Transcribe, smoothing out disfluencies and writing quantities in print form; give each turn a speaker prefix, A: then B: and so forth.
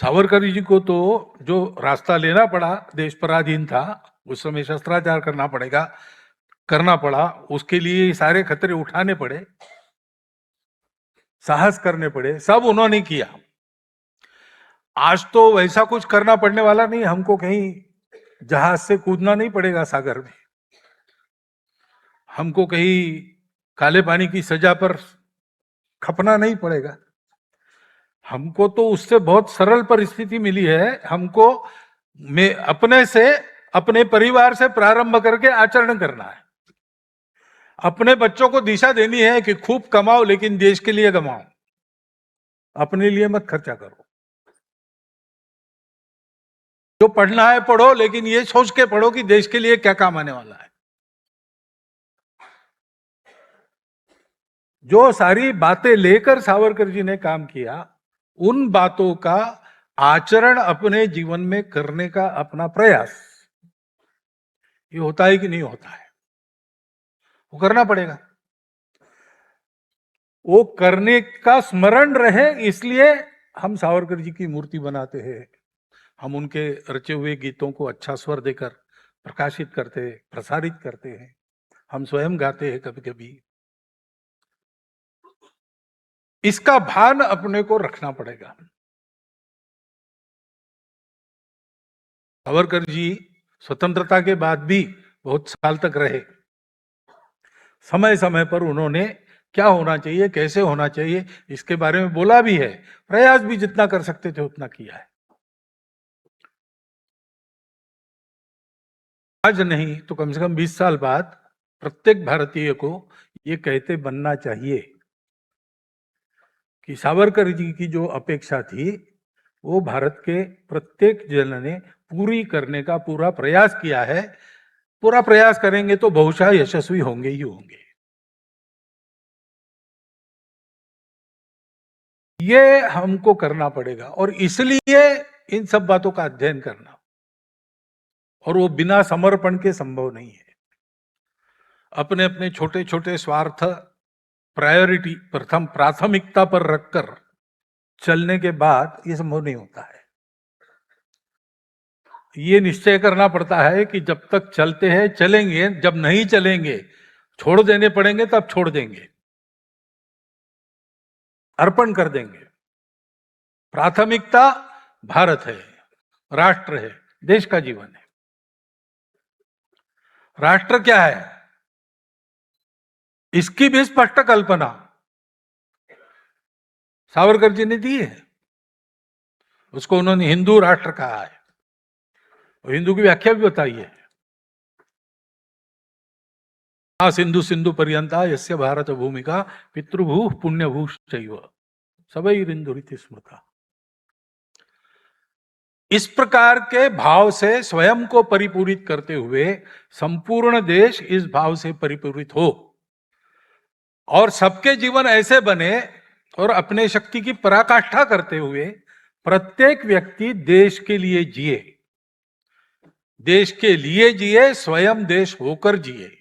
A: सावरकर जी को तो जो रास्ता लेना पड़ा, देश पराधीन था, उस समय शस्त्राचार करना पड़ा, उसके लिए सारे खतरे उठाने पड़े, साहस करने पड़े, सब उन्होंने किया। आज तो वैसा कुछ करना पड़ने वाला नहीं, हमको कहीं जहाज से कूदना नहीं पड़ेगा सागर में, हमको कहीं काले पानी की सजा पर खपना नहीं पड़ेगा। हमको तो उससे बहुत सरल परिस्थिति मिली है। हमको में अपने से, अपने परिवार से प्रारंभ करके आचरण करना है। अपने बच्चों को दिशा देनी है कि खूब कमाओ लेकिन देश के लिए कमाओ, अपने लिए मत खर्चा करो। जो पढ़ना है पढ़ो, लेकिन ये सोच के पढ़ो कि देश के लिए क्या काम आने वाला है। जो सारी बातें लेकर सावरकर जी ने काम किया, उन बातों का आचरण अपने जीवन में करने का अपना प्रयास, ये होता है कि नहीं होता है? वो करना पड़ेगा। वो करने का स्मरण रहे, इसलिए हम सावरकर जी की मूर्ति बनाते हैं। हम उनके रचे हुए गीतों को अच्छा स्वर देकर प्रकाशित करते हैं, प्रसारित करते हैं। हम स्वयं गाते हैं कभी कभी। इसका भान अपने को रखना पड़ेगा। सावरकर जी स्वतंत्रता के बाद भी बहुत साल तक रहे। समय समय पर उन्होंने क्या होना चाहिए, कैसे होना चाहिए, इसके बारे में बोला भी है, प्रयास भी जितना कर सकते थे उतना किया है। आज नहीं तो कम से कम 20 साल बाद प्रत्येक भारतीय को ये कहते बनना चाहिए कि सावरकर जी की जो अपेक्षा थी वो भारत के प्रत्येक जन ने पूरी करने का पूरा प्रयास किया है। पूरा प्रयास करेंगे तो बहुशः यशस्वी होंगे ही होंगे। ये हमको करना पड़ेगा और इसलिए इन सब बातों का अध्ययन करना, और वो बिना समर्पण के संभव नहीं है। अपने अपने छोटे छोटे स्वार्थ प्रायोरिटी प्रथम प्राथमिकता पर रखकर चलने के बाद ये संभव नहीं होता है। ये निश्चय करना पड़ता है कि जब तक चलते हैं चलेंगे, जब नहीं चलेंगे छोड़ देने पड़ेंगे, तब छोड़ देंगे, अर्पण कर देंगे। प्राथमिकता भारत है, राष्ट्र है, देश का जीवन है। राष्ट्र क्या है इसकी भी स्पष्ट कल्पना सावरकर जी ने दी है। उसको उन्होंने हिंदू राष्ट्र कहा है और हिंदू की व्याख्या भी बताई है। सिंधु सिंधु पर्यंता यस्य भारत भूमिका पितृभू पुण्यभूश्चैव सबैरिंदुरिति स्मृता। इस प्रकार के भाव से स्वयं को परिपूरित करते हुए संपूर्ण देश इस भाव से परिपूरित हो और सबके जीवन ऐसे बने और अपने शक्ति की पराकाष्ठा करते हुए प्रत्येक व्यक्ति देश के लिए जिए, देश के लिए जिए, स्वयं देश होकर जिए।